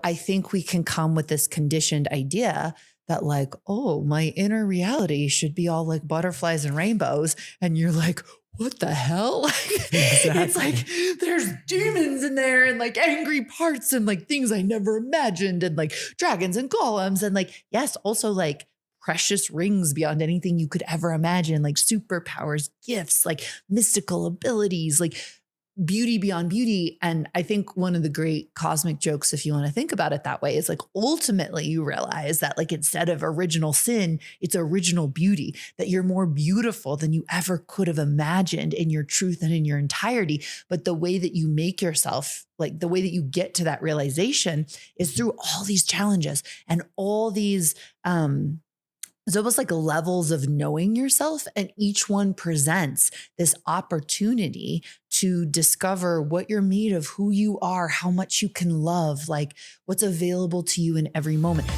I think we can come with this conditioned idea that like, oh, my inner reality should be all like butterflies and rainbows. And you're like, what the hell? It's like Exactly. there's demons in there and like angry parts and like things I never imagined and like dragons and golems and like, yes, also like precious rings beyond anything you could ever imagine, like superpowers, gifts, like mystical abilities, like beauty beyond beauty. And I think one of the great cosmic jokes, if you want to think about it that way, is like ultimately you realize that like instead of original sin, it's original beauty, that you're more beautiful than you ever could have imagined in your truth and in your entirety. But the way that you make yourself, like the way that you get to that realization is through all these challenges and all these it's almost like levels of knowing yourself, and each one presents this opportunity to discover what you're made of, who you are, how much you can love, like what's available to you in every moment.